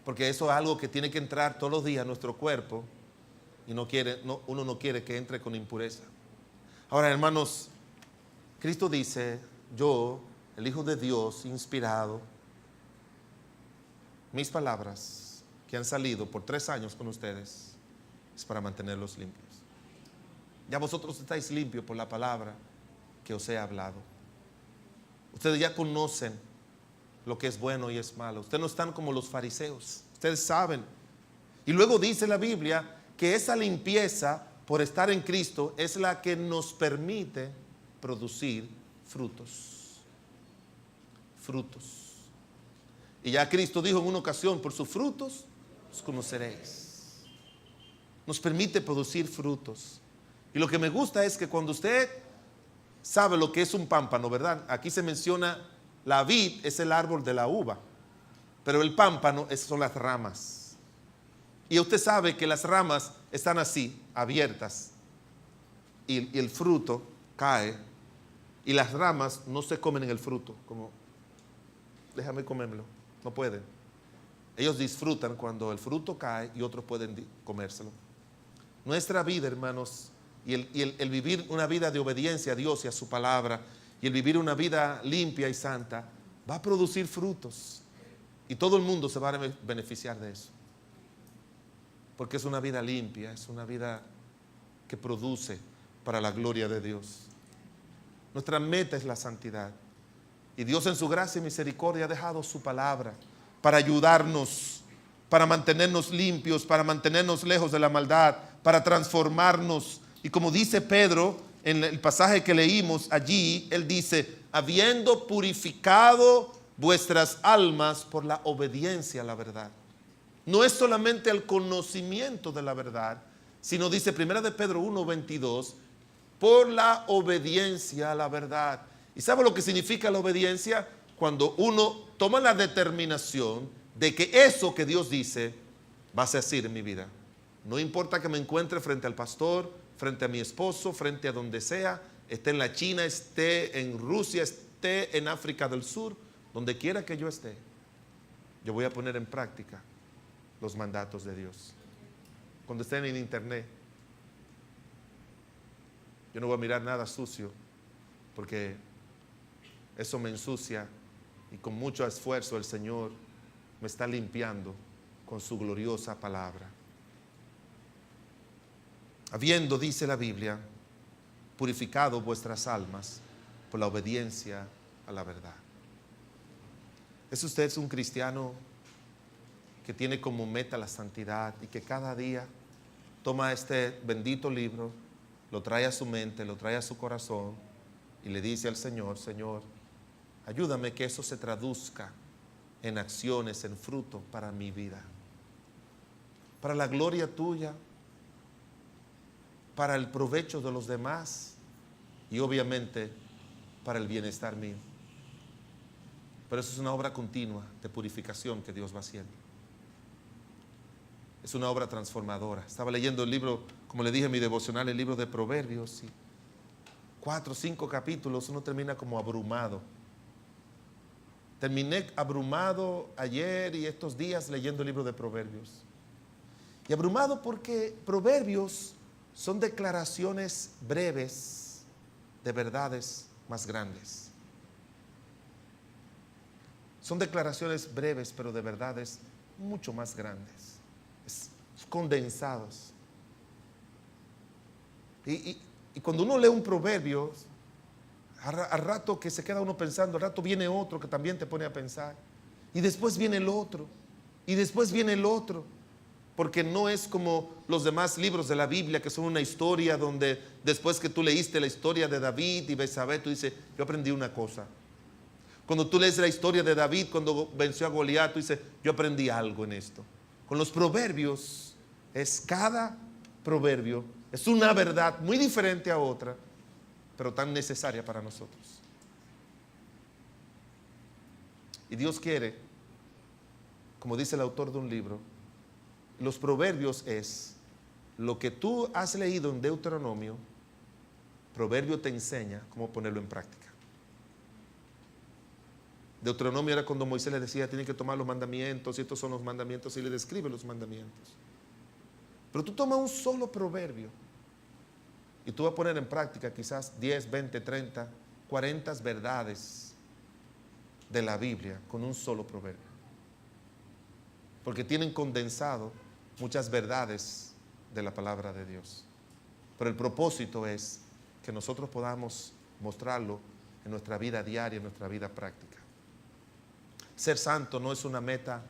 Porque eso es algo que tiene que entrar todos los días a nuestro cuerpo y uno no quiere que entre con impureza. Ahora, hermanos, Cristo dice, yo, el Hijo de Dios, inspirado, mis palabras que han salido por 3 años con ustedes, es para mantenerlos limpios. Ya vosotros estáis limpios por la palabra que os he hablado. Ustedes ya conocen lo que es bueno y es malo. Ustedes no están como los fariseos. Ustedes saben. Y luego dice la Biblia que esa limpieza por estar en Cristo es la que nos permite producir frutos. Frutos. Y ya Cristo dijo en una ocasión, por sus frutos los conoceréis. Nos permite producir frutos. Y lo que me gusta es que cuando usted sabe lo que es un pámpano, ¿verdad? Aquí se menciona la vid es el árbol de la uva, pero el pámpano son las ramas. Y usted sabe que las ramas están así, abiertas, y el fruto cae, y las ramas no se comen en el fruto, como, déjame comérmelo, no pueden. Ellos disfrutan cuando el fruto cae y otros pueden comérselo. Nuestra vida, hermanos, y el vivir una vida de obediencia a Dios y a su palabra, y el vivir una vida limpia y santa, va a producir frutos. Y todo el mundo se va a beneficiar de eso. Porque es una vida limpia, es una vida que produce para la gloria de Dios. Nuestra meta es la santidad. Y Dios en su gracia y misericordia ha dejado su palabra para ayudarnos, para mantenernos limpios, para mantenernos lejos de la maldad, para transformarnos. Y como dice Pedro en el pasaje que leímos allí, él dice, habiendo purificado vuestras almas por la obediencia a la verdad. No es solamente el conocimiento de la verdad, sino dice 1 de Pedro 1:22, por la obediencia a la verdad. ¿Y sabe lo que significa la obediencia? Cuando uno toma la determinación de que eso que Dios dice va a ser así en mi vida. No importa que me encuentre frente al pastor, frente a mi esposo, frente a donde sea, esté en la China, esté en Rusia, esté en África del Sur, donde quiera que yo esté, yo voy a poner en práctica los mandatos de Dios. Cuando estén en internet, yo no voy a mirar nada sucio, porque eso me ensucia y con mucho esfuerzo el Señor me está limpiando con su gloriosa palabra. Habiendo, dice la Biblia, purificado vuestras almas por la obediencia a la verdad. ¿Es usted un cristiano que tiene como meta la santidad y que cada día toma este bendito libro, lo trae a su mente, lo trae a su corazón y le dice al Señor, Señor, ayúdame que eso se traduzca en acciones, en fruto para mi vida, para la gloria tuya, para el provecho de los demás y obviamente para el bienestar mío? Pero eso es una obra continua de purificación que Dios va haciendo. Es una obra transformadora. Estaba leyendo el libro, como le dije en mi devocional, el libro de Proverbios, y 4 o 5 capítulos, uno termina como abrumado. Terminé abrumado ayer y estos días leyendo el libro de Proverbios. Y abrumado porque Proverbios son declaraciones breves de verdades más grandes. Son declaraciones breves, pero de verdades mucho más grandes, condensados. Y cuando uno lee un proverbio, al rato que se queda uno pensando, al rato viene otro que también te pone a pensar. Y después viene el otro. Y después viene el otro. Porque no es como los demás libros de la Biblia, que son una historia donde después que tú leíste la historia de David y Betsabé, tú dices, yo aprendí una cosa. Cuando tú lees la historia de David cuando venció a Goliat, tú dices, yo aprendí algo en esto. Con los proverbios, cada proverbio es una verdad muy diferente a otra, pero tan necesaria para nosotros. Y Dios quiere, como dice el autor de un libro, los proverbios es lo que tú has leído en Deuteronomio, proverbio te enseña cómo ponerlo en práctica. Deuteronomio era cuando Moisés le decía, tienen que tomar los mandamientos, y estos son los mandamientos, y le describe los mandamientos. Pero tú tomas un solo proverbio y tú vas a poner en práctica quizás 10, 20, 30, 40 verdades de la Biblia con un solo proverbio. Porque tienen condensado muchas verdades de la palabra de Dios. Pero el propósito es que nosotros podamos mostrarlo en nuestra vida diaria, en nuestra vida práctica. Ser santo no es una meta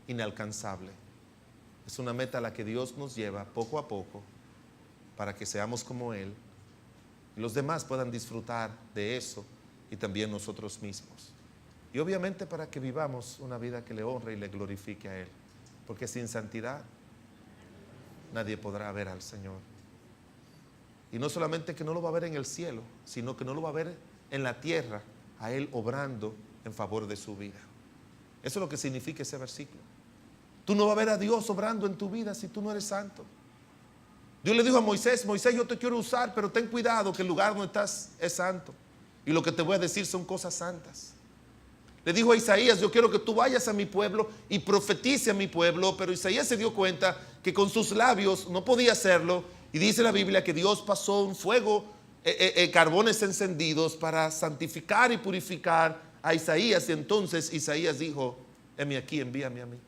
inalcanzable. Es una meta a la que Dios nos lleva poco a poco para que seamos como Él y los demás puedan disfrutar de eso y también nosotros mismos. Y obviamente para que vivamos una vida que le honre y le glorifique a Él. Porque sin santidad nadie podrá ver al Señor. Y no solamente que no lo va a ver en el cielo, sino que no lo va a ver en la tierra, a Él obrando en favor de su vida. Eso es lo que significa ese versículo. Tú no vas a ver a Dios obrando en tu vida si tú no eres santo. Dios le dijo a Moisés: Moisés, yo te quiero usar, pero ten cuidado que el lugar donde estás es santo. Y lo que te voy a decir son cosas santas. Le dijo a Isaías: yo quiero que tú vayas a mi pueblo y profetice a mi pueblo. Pero Isaías se dio cuenta que con sus labios no podía hacerlo. Y dice la Biblia que Dios pasó un fuego, carbones encendidos para santificar y purificar a Isaías. Y entonces Isaías dijo: heme aquí, envíame a mí.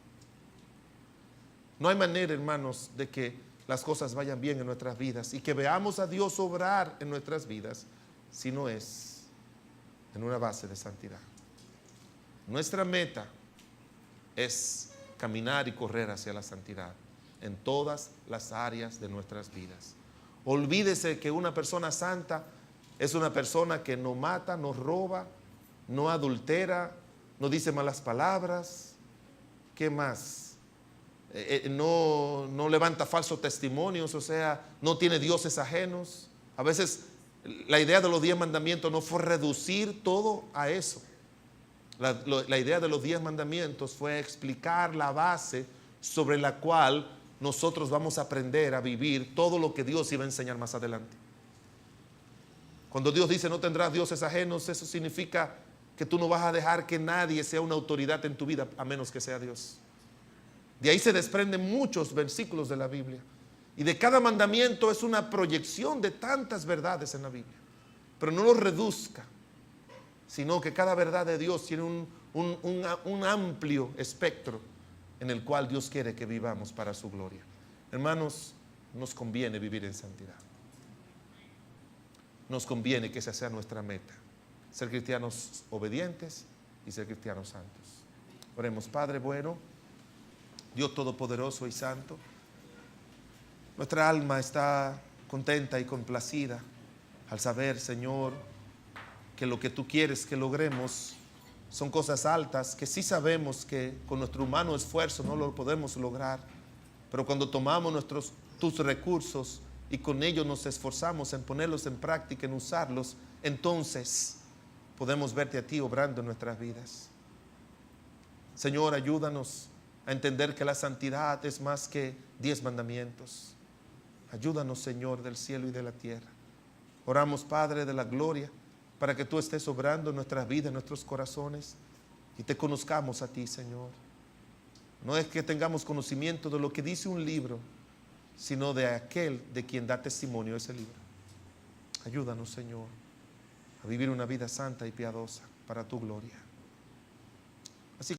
No hay manera, hermanos, de que las cosas vayan bien en nuestras vidas y que veamos a Dios obrar en nuestras vidas si no es en una base de santidad. Nuestra meta es caminar y correr hacia la santidad en todas las áreas de nuestras vidas. Olvídese que una persona santa es una persona que no mata, no roba, no adultera, no dice malas palabras. ¿Qué más? No levanta falsos testimonios, o sea, no tiene dioses ajenos. A veces la idea de los 10 mandamientos no fue reducir todo a eso. La idea de los 10 mandamientos fue explicar la base sobre la cual nosotros vamos a aprender a vivir todo lo que Dios iba a enseñar más adelante. Cuando Dios dice no tendrás dioses ajenos, eso significa que tú no vas a dejar que nadie sea una autoridad en tu vida a menos que sea Dios. De ahí se desprenden muchos versículos de la Biblia. Y de cada mandamiento es una proyección de tantas verdades en la Biblia. Pero no lo reduzca, sino que cada verdad de Dios tiene un amplio espectro en el cual Dios quiere que vivamos para su gloria. Hermanos, nos conviene vivir en santidad. Nos conviene que esa sea nuestra meta. Ser cristianos obedientes y ser cristianos santos. Oremos. Padre bueno, Dios todopoderoso y santo, nuestra alma está contenta y complacida al saber, Señor, que lo que tú quieres que logremos son cosas altas que sí sabemos que con nuestro humano esfuerzo no lo podemos lograr, pero cuando tomamos tus recursos y con ellos nos esforzamos en ponerlos en práctica, en usarlos, entonces podemos verte a ti obrando en nuestras vidas. Señor, ayúdanos a entender que la santidad es más que 10 mandamientos. Ayúdanos, Señor, del cielo y de la tierra. Oramos, Padre de la gloria, para que tú estés obrando en nuestras vidas, en nuestros corazones, y te conozcamos a ti, Señor. No es que tengamos conocimiento de lo que dice un libro, sino de aquel de quien da testimonio ese libro. Ayúdanos, Señor, a vivir una vida santa y piadosa para tu gloria.